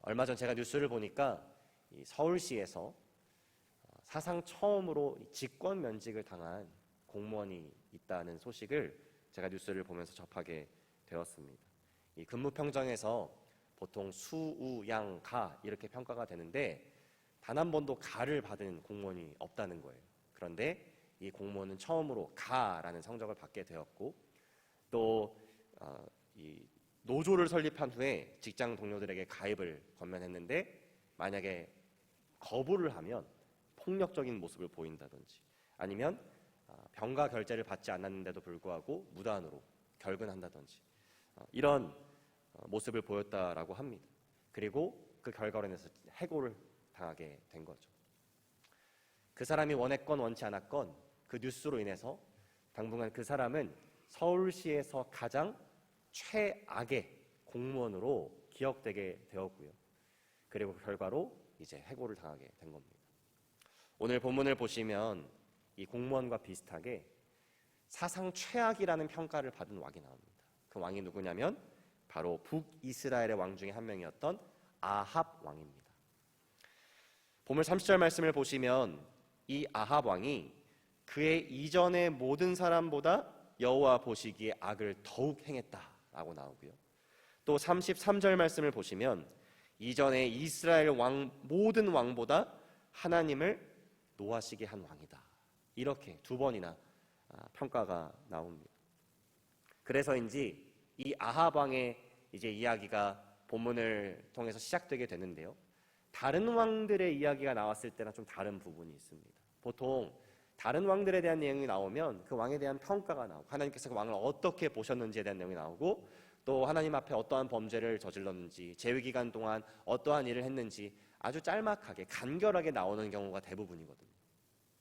얼마 전 제가 뉴스를 보니까 이 서울시에서 사상 처음으로 직권 면직을 당한 공무원이 있다는 소식을 제가 뉴스를 보면서 접하게 되었습니다. 이 근무 평정에서 보통 수, 우, 양, 가 이렇게 평가가 되는데 단 한 번도 가를 받은 공무원이 없다는 거예요. 그런데 이 공무원은 처음으로 가라는 성적을 받게 되었고, 또 이 노조를 설립한 후에 직장 동료들에게 가입을 권면했는데 만약에 거부를 하면 폭력적인 모습을 보인다든지, 아니면 병가 결제를 받지 않았는데도 불구하고 무단으로 결근한다든지 이런 모습을 보였다라고 합니다. 그리고 그 결과로 인해서 해고를 당하게 된 거죠. 그 사람이 원했건 원치 않았건 그 뉴스로 인해서 당분간 그 사람은 서울시에서 가장 최악의 공무원으로 기억되게 되었고요. 그리고 그 결과로 이제 해고를 당하게 된 겁니다. 오늘 본문을 보시면 이 공무원과 비슷하게 사상 최악이라는 평가를 받은 왕이 나옵니다. 그 왕이 누구냐면 바로 북이스라엘의 왕 중에 한 명이었던 아합 왕입니다. 본문 30절 말씀을 보시면 이 아합 왕이 그의 이전의 모든 사람보다 여호와 보시기에 악을 더욱 행했다라고 나오고요. 또 33절 말씀을 보시면 이전에 이스라엘 왕 모든 왕보다 하나님을 노하시게 한 왕이다. 이렇게 두 번이나 평가가 나옵니다. 그래서인지 이 아합 왕의 이제 이야기가 본문을 통해서 시작되게 되는데요. 다른 왕들의 이야기가 나왔을 때랑 좀 다른 부분이 있습니다. 보통 다른 왕들에 대한 내용이 나오면 그 왕에 대한 평가가 나오고 하나님께서 그 왕을 어떻게 보셨는지에 대한 내용이 나오고 또 하나님 앞에 어떠한 범죄를 저질렀는지 재위기간 동안 어떠한 일을 했는지 아주 짤막하게 간결하게 나오는 경우가 대부분이거든요.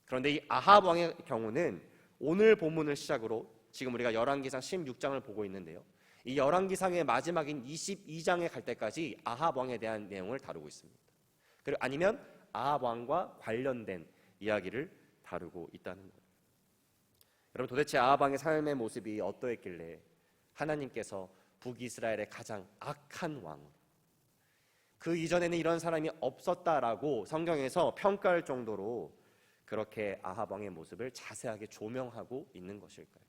그런데 이 아합 왕의 경우는 오늘 본문을 시작으로 지금 우리가 열왕기상 16장을 보고 있는데요. 이 열왕기상의 마지막인 22장에 갈 때까지 아합 왕에 대한 내용을 다루고 있습니다. 그리고 아니면 아합 왕과 관련된 이야기를 다루고 있다는 거예요. 여러분, 도대체 아합 왕의 삶의 모습이 어떠했길래 하나님께서 북이스라엘의 가장 악한 왕, 그 이전에는 이런 사람이 없었다라고 성경에서 평가할 정도로 그렇게 아합 왕의 모습을 자세하게 조명하고 있는 것일까요?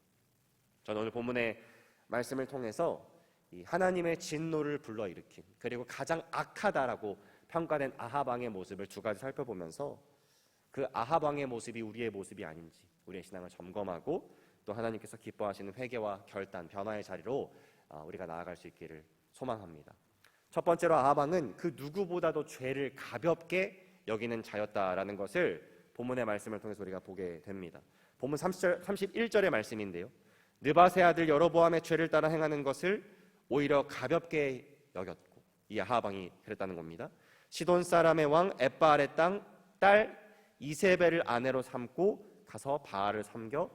저는 오늘 본문의 말씀을 통해서 이 하나님의 진노를 불러일으킨 그리고 가장 악하다라고 평가된 아합 왕의 모습을 두 가지 살펴보면서 그 아합 왕의 모습이 우리의 모습이 아닌지 우리의 신앙을 점검하고 또 하나님께서 기뻐하시는 회개와 결단, 변화의 자리로 우리가 나아갈 수 있기를 소망합니다. 첫 번째로 아합 왕은 그 누구보다도 죄를 가볍게 여기는 자였다라는 것을 본문의 말씀을 통해서 우리가 보게 됩니다. 본문 31절의 말씀인데요. 느밧의 아들 여로보암의 죄를 따라 행하는 것을 오히려 가볍게 여겼고, 이 아합 왕이 그랬다는 겁니다. 시돈 사람의 왕 엣바알의 딸 이세벨을 아내로 삼고 가서 바알을 섬겨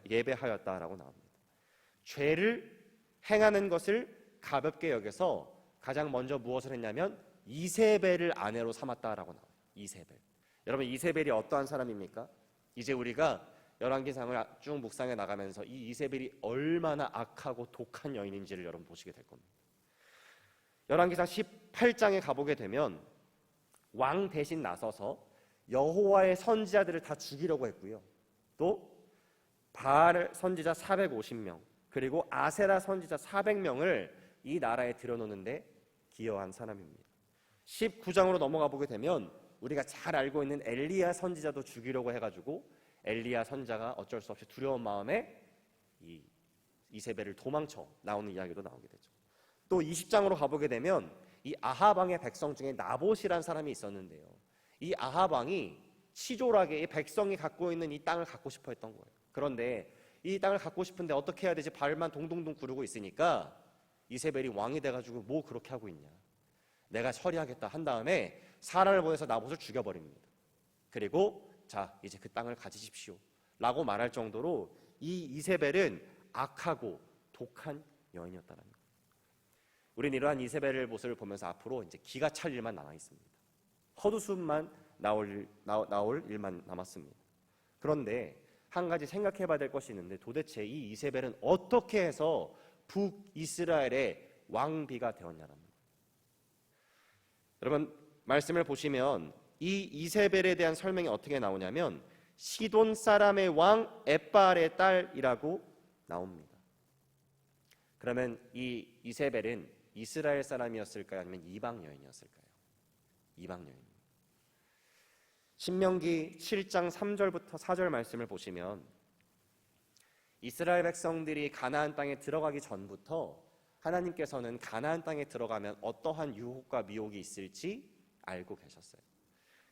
예배하였다라고 나옵니다. 죄를 행하는 것을 가볍게 여겨서 가장 먼저 무엇을 했냐면 이세벨을 아내로 삼았다라고 나와요. 이세벨. 여러분, 이세벨이 어떠한 사람입니까? 이제 우리가 열왕기상을 쭉 묵상해 나가면서 이 이세벨이 얼마나 악하고 독한 여인인지를 여러분 보시게 될 겁니다. 열왕기상 18장에 가보게 되면 왕 대신 나서서 여호와의 선지자들을 다 죽이려고 했고요. 또 바알 선지자 450명 그리고 아세라 선지자 400명을 이 나라에 들여놓는데 기여한 사람입니다. 19장으로 넘어가 보게 되면 우리가 잘 알고 있는 엘리야 선지자도 죽이려고 해가지고 엘리야 선지자가 어쩔 수 없이 두려운 마음에 이 이세벨을 도망쳐 나오는 이야기도 나오게 되죠. 또 20장으로 가보게 되면 이 아합 왕의 백성 중에 나봇이라는 사람이 있었는데요. 이 아합 왕이 치졸하게 이 백성이 갖고 있는 이 땅을 갖고 싶어 했던 거예요. 그런데 이 땅을 갖고 싶은데 어떻게 해야 되지? 발만 동동동 구르고 있으니까 이세벨이 왕이 돼가지고 뭐 그렇게 하고 있냐, 내가 처리하겠다 한 다음에 사람을 보내서 나봇을 죽여버립니다. 그리고 자, 이제 그 땅을 가지십시오 라고 말할 정도로 이 이세벨은 악하고 독한 여인이었다는 거예요. 우리는 이러한 이세벨의 모습을 보면서 앞으로 이제 기가 찰 일만 남아 있습니다. 헛웃음만 나올 일만 남았습니다. 그런데 한 가지 생각해 봐야 될 것이 있는데, 도대체 이 이세벨은 어떻게 해서 북이스라엘의 왕비가 되었냐는 거예요. 여러분 말씀을 보시면 이 이세벨에 대한 설명이 어떻게 나오냐면 시돈 사람의 왕 엣바알의 딸이라고 나옵니다. 그러면 이 이세벨은 이스라엘 사람이었을까요? 아니면 이방 여인이었을까요? 이방 여인. 신명기 7장 3절부터 4절 말씀을 보시면 이스라엘 백성들이 가나안 땅에 들어가기 전부터 하나님께서는 가나안 땅에 들어가면 어떠한 유혹과 미혹이 있을지 알고 계셨어요.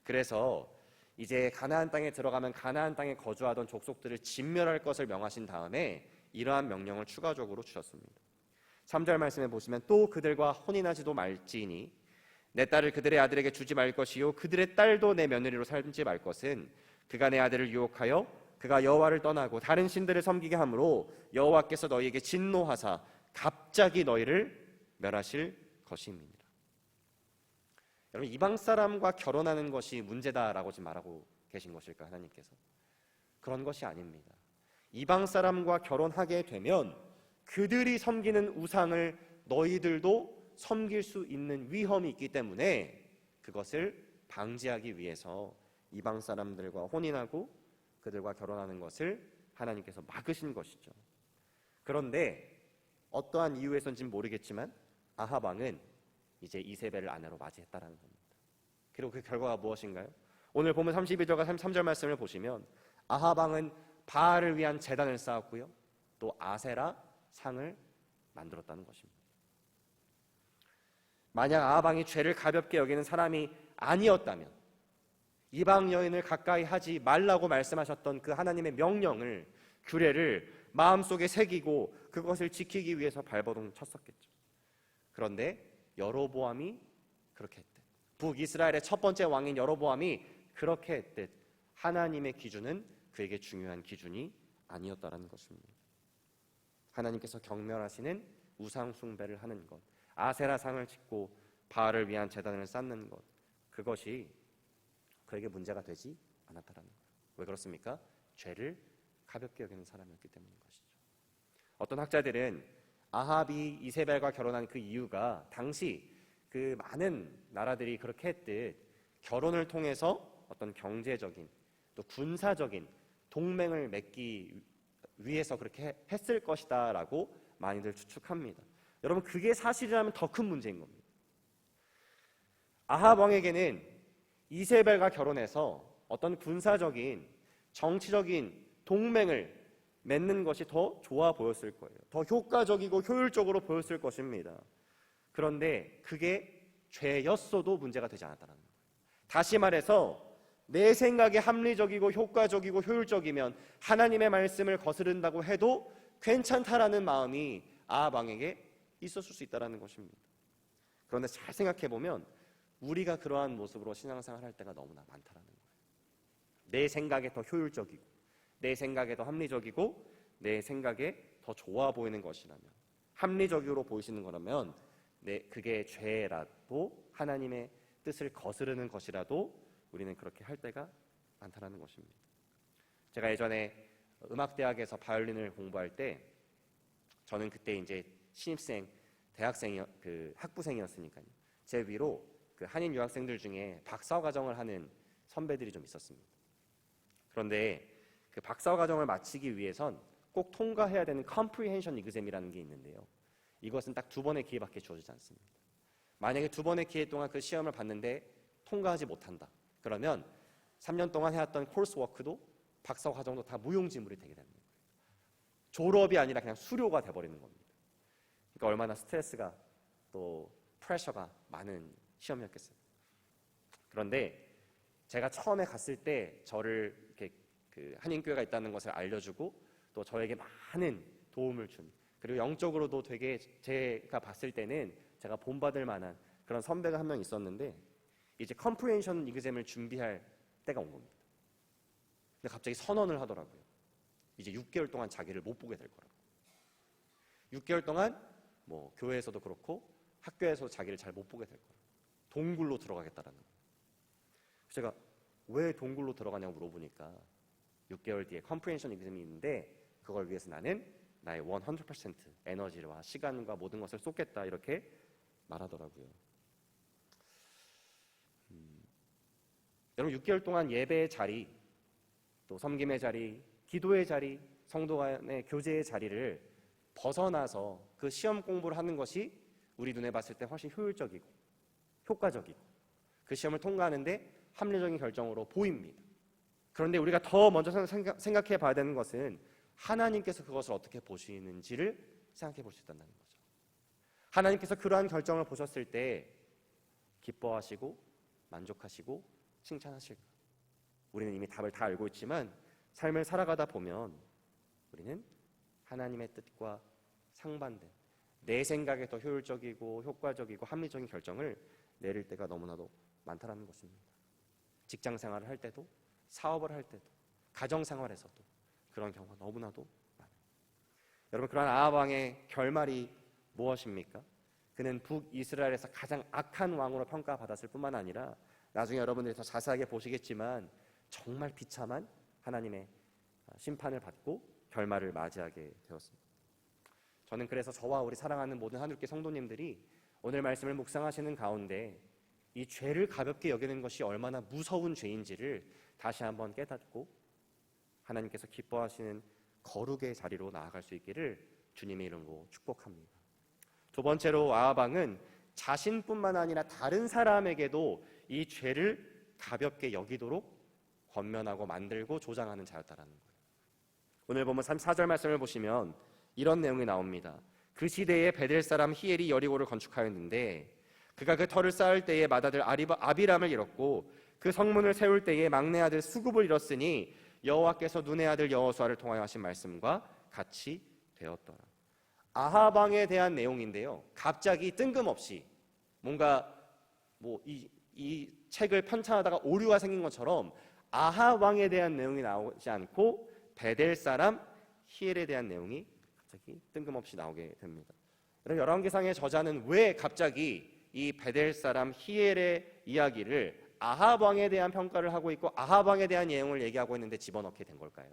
그래서 이제 가나안 땅에 들어가면 가나안 땅에 거주하던 족속들을 진멸할 것을 명하신 다음에 이러한 명령을 추가적으로 주셨습니다. 3절 말씀에 보시면 또 그들과 혼인하지도 말지니 내 딸을 그들의 아들에게 주지 말 것이요 그들의 딸도 내 며느리로 삼지 말 것은 그가 내 아들을 유혹하여 그가 여호와를 떠나고 다른 신들을 섬기게 함으로 여호와께서 너희에게 진노하사 갑자기 너희를 멸하실 것임이니라. 여러분 이방 사람과 결혼하는 것이 문제다라고 지금 말하고 계신 것일까 하나님께서? 그런 것이 아닙니다. 이방 사람과 결혼하게 되면 그들이 섬기는 우상을 너희들도 섬길 수 있는 위험이 있기 때문에 그것을 방지하기 위해서 이방 사람들과 혼인하고 그들과 결혼하는 것을 하나님께서 막으신 것이죠. 그런데 어떠한 이유에서인지는 모르겠지만 아합 왕은 이제 이세벨을 아내로 맞이했다라는 겁니다. 그리고 그 결과가 무엇인가요? 오늘 보면 32절과 33절 말씀을 보시면 아합 왕은 바알을 위한 제단을 쌓았고요, 또 아세라 상을 만들었다는 것입니다. 만약 아합 왕이 죄를 가볍게 여기는 사람이 아니었다면 이방 여인을 가까이 하지 말라고 말씀하셨던 그 하나님의 명령을, 규례를 마음속에 새기고 그것을 지키기 위해서 발버둥 쳤었겠죠. 그런데 여로보암이 그렇게 했듯, 북이스라엘의 첫 번째 왕인 여로보암이 그렇게 했듯 하나님의 기준은 그에게 중요한 기준이 아니었다라는 것입니다. 하나님께서 경멸하시는 우상 숭배를 하는 것, 아세라 상을 짓고 바알을 위한 제단을 쌓는 것, 그것이 그에게 문제가 되지 않았다라는 거예요. 왜 그렇습니까? 죄를 가볍게 여기는 사람이었기 때문인 것이죠. 어떤 학자들은 아합이 이세벨과 결혼한 그 이유가 당시 그 많은 나라들이 그렇게 했듯 결혼을 통해서 어떤 경제적인 또 군사적인 동맹을 맺기 위해서 그렇게 했을 것이다 라고 많이들 추측합니다. 여러분 그게 사실이라면 더 큰 문제인 겁니다. 아합 왕에게는 이세벨과 결혼해서 어떤 군사적인 정치적인 동맹을 맺는 것이 더 좋아 보였을 거예요. 더 효과적이고 효율적으로 보였을 것입니다. 그런데 그게 죄였어도 문제가 되지 않았다는 거예요. 다시 말해서 내 생각에 합리적이고 효과적이고 효율적이면 하나님의 말씀을 거스른다고 해도 괜찮다라는 마음이 아합 왕에게 있었을 수 있다는 것입니다. 그런데 잘 생각해 보면 우리가 그러한 모습으로 신앙생활 할 때가 너무나 많다라는 거예요. 내 생각에 더 효율적이고 내 생각에 더 합리적이고 내 생각에 더 좋아 보이는 것이라면, 합리적으로 보이시는 거라면 그게 죄라도 하나님의 뜻을 거스르는 것이라도 우리는 그렇게 할 때가 많다라는 것입니다. 제가 예전에 음악대학에서 바이올린을 공부할 때 저는 그때 이제 신입생 그 학부생이었으니까요. 제 위로 그 한인 유학생들 중에 박사 과정을 하는 선배들이 좀 있었습니다. 그런데 그 박사 과정을 마치기 위해선 꼭 통과해야 되는 컴프리헨션 이그잼이라는 게 있는데요. 이것은 딱 2번의 기회밖에 주어지지 않습니다. 만약에 2번의 기회 동안 그 시험을 봤는데 통과하지 못한다. 그러면 3년 동안 해왔던 코스워크도 박사 과정도 다 무용지물이 되게 되는 거예요. 졸업이 아니라 그냥 수료가 돼버리는 겁니다. 그러니까 얼마나 스트레스가 또 프레셔가 많은 시험이었겠어요. 그런데 제가 처음에 갔을 때 저를 이렇게 그 한인교회가 있다는 것을 알려주고 또 저에게 많은 도움을 준, 그리고 영적으로도 되게 제가 봤을 때는 제가 본받을 만한 그런 선배가 한 명 있었는데 이제 컴프리헨션 이그잼을 준비할 때가 온 겁니다. 근데 갑자기 선언을 하더라고요. 이제 6개월 동안 자기를 못 보게 될 거라고. 6개월 동안 뭐 교회에서도 그렇고 학교에서도 자기를 잘 못 보게 될 거라고. 동굴로 들어가겠다라는 거예요. 제가 왜 동굴로 들어가냐고 물어보니까 6개월 뒤에 컴프리헨션 이그잼이 있는데 그걸 위해서 나는 나의 100% 에너지와 시간과 모든 것을 쏟겠다 이렇게 말하더라고요. 여러분 6개월 동안 예배의 자리, 또 섬김의 자리, 기도의 자리, 성도 간의 교제의 자리를 벗어나서 그 시험 공부를 하는 것이 우리 눈에 봤을 때 훨씬 효율적이고 효과적이고 그 시험을 통과하는데 합리적인 결정으로 보입니다. 그런데 우리가 더 먼저 생각해 봐야 되는 것은 하나님께서 그것을 어떻게 보시는지를 생각해 볼 수 있다는 거죠. 하나님께서 그러한 결정을 보셨을 때 기뻐하시고 만족하시고 칭찬하실까? 우리는 이미 답을 다 알고 있지만 삶을 살아가다 보면 우리는 하나님의 뜻과 상반된 내 생각에 더 효율적이고 효과적이고 합리적인 결정을 내릴 때가 너무나도 많다는 것입니다. 직장 생활을 할 때도, 사업을 할 때도, 가정 생활에서도 그런 경우가 너무나도 많아요. 여러분, 그러한 아합 왕의 결말이 무엇입니까? 그는 북이스라엘에서 가장 악한 왕으로 평가받았을 뿐만 아니라 나중에 여러분들이 더 자세하게 보시겠지만 정말 비참한 하나님의 심판을 받고 결말을 맞이하게 되었습니다. 저는 그래서 저와 우리 사랑하는 모든 하늘교회 성도님들이 오늘 말씀을 묵상하시는 가운데 이 죄를 가볍게 여기는 것이 얼마나 무서운 죄인지를 다시 한번 깨닫고 하나님께서 기뻐하시는 거룩의 자리로 나아갈 수 있기를 주님의 이름으로 축복합니다. 두 번째로 아합 왕은 자신뿐만 아니라 다른 사람에게도 이 죄를 가볍게 여기도록 권면하고 만들고 조장하는 자였다라는 거예요. 오늘 보면 4절 말씀을 보시면 이런 내용이 나옵니다. 그 시대에 베델 사람 히엘이 여리고를 건축하였는데 그가 그 터를 쌓을 때에 맏아들 아비람을 잃었고 그 성문을 세울 때에 막내 아들 수굽을 잃었으니 여호와께서 눈의 아들 여호수아를 통하여 하신 말씀과 같이 되었더라. 아합 왕에 대한 내용인데요. 갑자기 뜬금없이 뭔가 이 책을 편찬하다가 오류가 생긴 것처럼 아합 왕에 대한 내용이 나오지 않고 베델 사람 히엘에 대한 내용이 갑자기 뜬금없이 나오게 됩니다. 여러분, 열왕기상의 저자는 왜 갑자기 이 베델 사람 히엘의 이야기를 아합 왕에 대한 평가를 하고 있고 아합 왕에 대한 내용을 얘기하고 있는데 집어넣게 된 걸까요?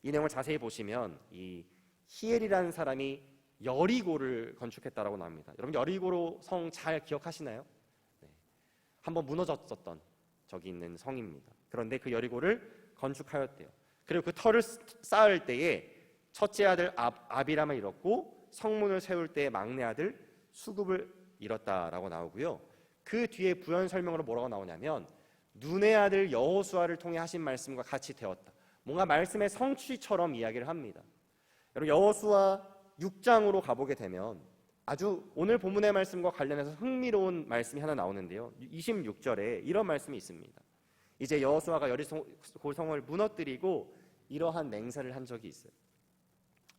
이 내용을 자세히 보시면 이 히엘이라는 사람이 여리고를 건축했다라고 나옵니다. 여러분, 여리고 성 잘 기억하시나요? 네. 한번 무너졌었던 적이 있는 성입니다. 그런데 그 여리고를 건축하였대요. 그리고 그 터를 쌓을 때에 첫째 아들 아비람을 잃었고 성문을 세울 때에 막내 아들 수굽을 잃었다라고 나오고요. 그 뒤에 부연 설명으로 뭐라고 나오냐면 눈의 아들 여호수아를 통해 하신 말씀과 같이 되었다. 뭔가 말씀의 성취처럼 이야기를 합니다. 여러분, 여호수아 6장으로 가보게 되면 아주 오늘 본문의 말씀과 관련해서 흥미로운 말씀이 하나 나오는데요. 26절에 이런 말씀이 있습니다. 이제 여호수아가 여리고 성을 무너뜨리고 이러한 맹세를 한 적이 있어요.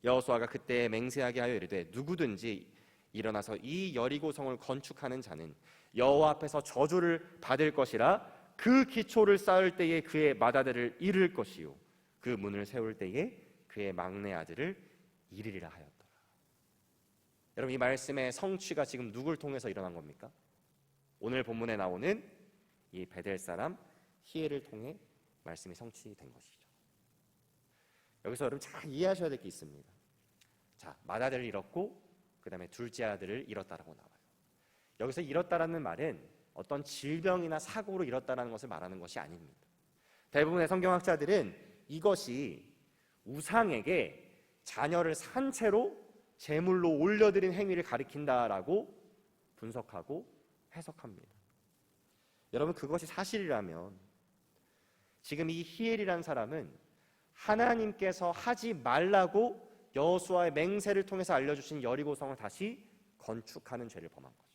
여호수아가 그때 맹세하게 하여 이르되 누구든지 일어나서 이 여리고 성을 건축하는 자는 여호와 앞에서 저주를 받을 것이라. 그 기초를 쌓을 때에 그의 맏아들을 잃을 것이요 그 문을 세울 때에 그의 막내 아들을 잃으리라 하였더라. 여러분, 이 말씀의 성취가 지금 누굴 통해서 일어난 겁니까? 오늘 본문에 나오는 이 베델 사람 히엘을 통해 말씀이 성취된 것이죠. 여기서 여러분 잘 이해하셔야 될 게 있습니다. 자, 맏아들을 잃었고 그 다음에 둘째 아들을 잃었다라고 나와요. 여기서 잃었다라는 말은 어떤 질병이나 사고로 잃었다라는 것을 말하는 것이 아닙니다. 대부분의 성경학자들은 이것이 우상에게 자녀를 산 채로 제물로 올려드린 행위를 가리킨다라고 분석하고 해석합니다. 여러분, 그것이 사실이라면 지금 이 히엘이라는 사람은 하나님께서 하지 말라고 여호수아의 맹세를 통해서 알려주신 여리고성을 다시 건축하는 죄를 범한 거죠.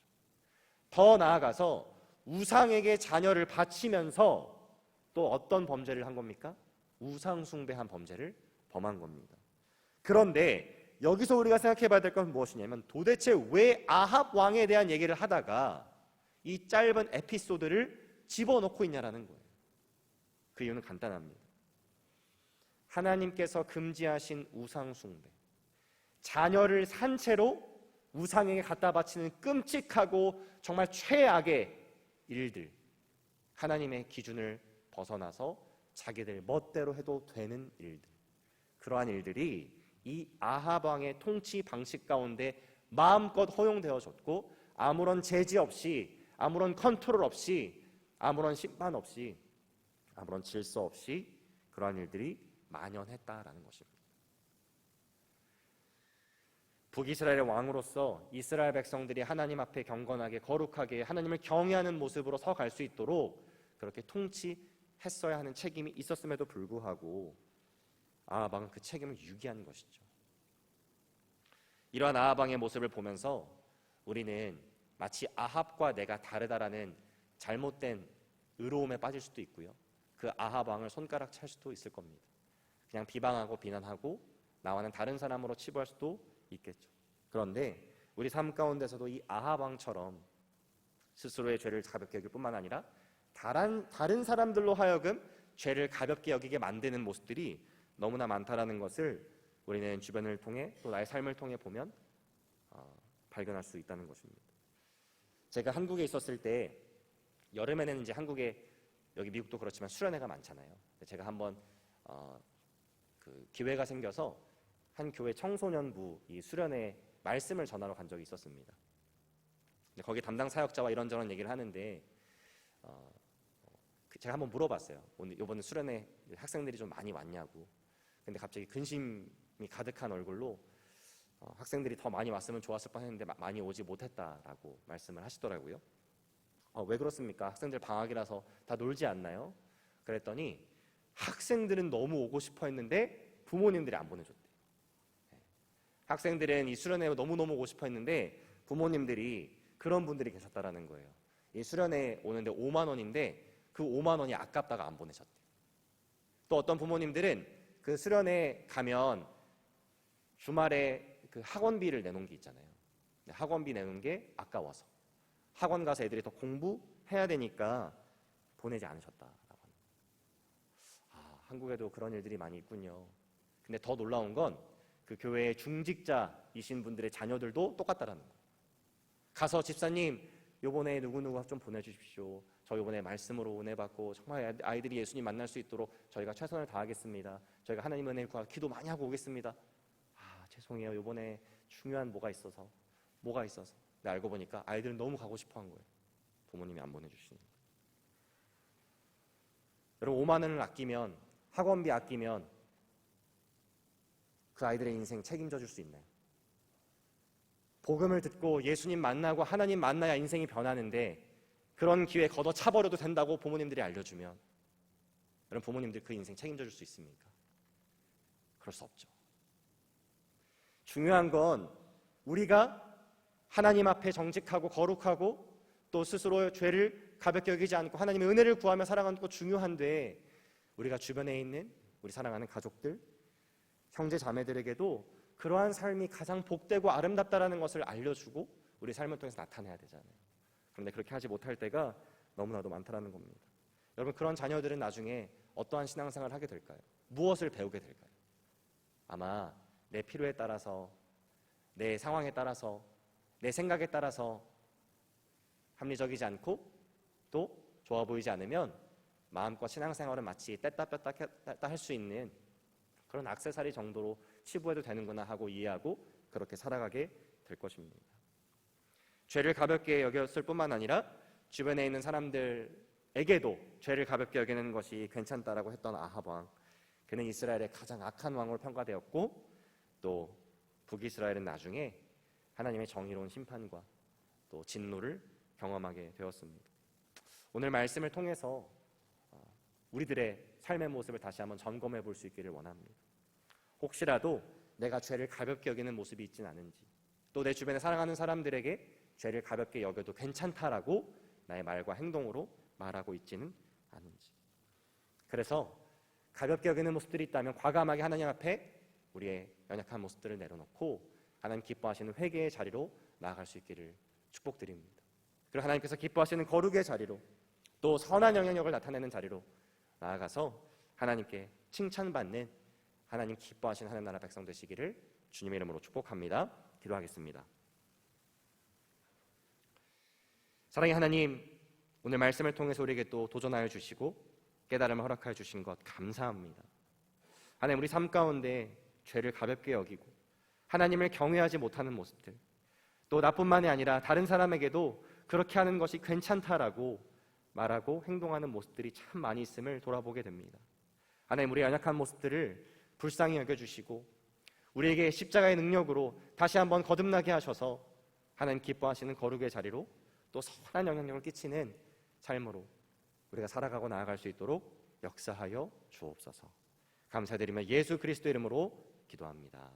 더 나아가서 우상에게 자녀를 바치면서 또 어떤 범죄를 한 겁니까? 우상 숭배한 범죄를 범한 겁니다. 그런데 여기서 우리가 생각해 봐야 될 건 무엇이냐면 도대체 왜 아합 왕에 대한 얘기를 하다가 이 짧은 에피소드를 집어넣고 있냐라는 거예요. 그 이유는 간단합니다. 하나님께서 금지하신 우상 숭배, 자녀를 산 채로 우상에게 갖다 바치는 끔찍하고 정말 최악의 일들, 하나님의 기준을 벗어나서 자기들 멋대로 해도 되는 일들, 그러한 일들이 이 아합 왕의 통치 방식 가운데 마음껏 허용되어졌고 아무런 제지 없이 아무런 컨트롤 없이 아무런 심판 없이, 아무런 질서 없이 그러한 일들이 만연했다라는 것입니다. 북이스라엘의 왕으로서 이스라엘 백성들이 하나님 앞에 경건하게 거룩하게 하나님을 경외하는 모습으로 서갈 수 있도록 그렇게 통치했어야 하는 책임이 있었음에도 불구하고 아합 왕은 그 책임을 유기한 것이죠. 이러한 아합 왕의 모습을 보면서 우리는 마치 아합과 내가 다르다라는 잘못된 의로움에 빠질 수도 있고요, 그 아합 왕을 손가락 찰 수도 있을 겁니다. 그냥 비방하고 비난하고 나와는 다른 사람으로 치부할 수도 있겠죠. 그런데 우리 삶 가운데서도 이 아합 왕처럼 스스로의 죄를 가볍게 여길 뿐만 아니라 다른 사람들로 하여금 죄를 가볍게 여기게 만드는 모습들이 너무나 많다라는 것을 우리는 주변을 통해 또 나의 삶을 통해 보면 발견할 수 있다는 것입니다. 제가 한국에 있었을 때 여름에는 이제 한국에, 여기 미국도 그렇지만 수련회가 많잖아요. 제가 한번 그 기회가 생겨서 한 교회 청소년부 이 수련회 말씀을 전하러 간 적이 있었습니다. 거기 담당 사역자와 이런저런 얘기를 하는데 제가 한번 물어봤어요. 오늘 이번에 수련회 학생들이 좀 많이 왔냐고. 근데 갑자기 근심이 가득한 얼굴로 학생들이 더 많이 왔으면 좋았을 뻔했는데 많이 오지 못했다라고 말씀을 하시더라고요. 왜 그렇습니까? 학생들 방학이라서 다 놀지 않나요? 그랬더니 학생들은 너무 오고 싶어 했는데 부모님들이 안 보내줬대요. 학생들은 이 수련회에 너무너무 오고 싶어 했는데 부모님들이, 그런 분들이 계셨다라는 거예요. 이 수련회 오는데 5만 원인데 그 5만 원이 아깝다가 안 보내셨대요. 또 어떤 부모님들은 그 수련회 가면 주말에 그 학원비를 내놓은 게 있잖아요. 학원비 내놓은 게 아까워서 학원 가서 애들이 더 공부해야 되니까 보내지 않으셨다라고 합니다. 한국에도 그런 일들이 많이 있군요. 근데 더 놀라운 건 그 교회의 중직자이신 분들의 자녀들도 똑같다라는 거예요. 가서 집사님 요번에 누구누구 좀 보내주십시오. 저 요번에 말씀으로 은혜 받고 정말 아이들이 예수님 만날 수 있도록 저희가 최선을 다하겠습니다. 저희가 하나님 은혜를 구하고 기도 많이 하고 오겠습니다. 죄송해요, 요번에 중요한 뭐가 있어서. 근데 알고 보니까 아이들은 너무 가고 싶어 한 거예요. 부모님이 안 보내주시는 거예요. 여러분, 5만 원을 아끼면, 학원비 아끼면 그 아이들의 인생 책임져 줄 수 있나요? 복음을 듣고 예수님 만나고 하나님 만나야 인생이 변하는데 그런 기회 걷어차버려도 된다고 부모님들이 알려주면 여러분, 부모님들 그 인생 책임져 줄 수 있습니까? 그럴 수 없죠. 중요한 건 우리가 하나님 앞에 정직하고 거룩하고 또 스스로의 죄를 가볍게 여기지 않고 하나님의 은혜를 구하며 살아가는 것도 중요한데 우리가 주변에 있는 우리 사랑하는 가족들, 형제 자매들에게도 그러한 삶이 가장 복되고 아름답다라는 것을 알려주고 우리 삶을 통해서 나타내야 되잖아요. 그런데 그렇게 하지 못할 때가 너무나도 많다라는 겁니다. 여러분, 그런 자녀들은 나중에 어떠한 신앙생활을 하게 될까요? 무엇을 배우게 될까요? 아마 내 필요에 따라서, 내 상황에 따라서, 내 생각에 따라서 합리적이지 않고 또 좋아 보이지 않으면 마음껏 신앙생활은 마치 뗐다 뺐다 할 수 있는 그런 액세서리 정도로 치부해도 되는구나 하고 이해하고 그렇게 살아가게 될 것입니다. 죄를 가볍게 여겼을 뿐만 아니라 주변에 있는 사람들에게도 죄를 가볍게 여기는 것이 괜찮다라고 했던 아합 왕, 그는 이스라엘의 가장 악한 왕으로 평가되었고 또 북이스라엘은 나중에 하나님의 정의로운 심판과 또 진노를 경험하게 되었습니다. 오늘 말씀을 통해서 우리들의 삶의 모습을 다시 한번 점검해 볼 수 있기를 원합니다. 혹시라도 내가 죄를 가볍게 여기는 모습이 있진 않은지, 또 내 주변에 사랑하는 사람들에게 죄를 가볍게 여겨도 괜찮다라고 나의 말과 행동으로 말하고 있지는 않은지. 그래서 가볍게 여기는 모습들이 있다면 과감하게 하나님 앞에 우리의 연약한 모습들을 내려놓고 하나님 기뻐하시는 회개의 자리로 나아갈 수 있기를 축복드립니다. 그리고 하나님께서 기뻐하시는 거룩의 자리로 또 선한 영향력을 나타내는 자리로 나아가서 하나님께 칭찬받는 하나님 기뻐하시는 하나님 나라 백성 되시기를 주님의 이름으로 축복합니다. 기도하겠습니다. 사랑의 하나님, 오늘 말씀을 통해서 우리에게 또 도전하여 주시고 깨달음을 허락하여 주신 것 감사합니다. 하나님, 우리 삶 가운데 죄를 가볍게 여기고 하나님을 경외하지 못하는 모습들, 또 나뿐만이 아니라 다른 사람에게도 그렇게 하는 것이 괜찮다라고 말하고 행동하는 모습들이 참 많이 있음을 돌아보게 됩니다. 하나님, 우리의 연약한 모습들을 불쌍히 여겨주시고 우리에게 십자가의 능력으로 다시 한번 거듭나게 하셔서 하나님 기뻐하시는 거룩의 자리로 또 선한 영향력을 끼치는 삶으로 우리가 살아가고 나아갈 수 있도록 역사하여 주옵소서. 감사드리며 예수 그리스도 이름으로 기도합니다.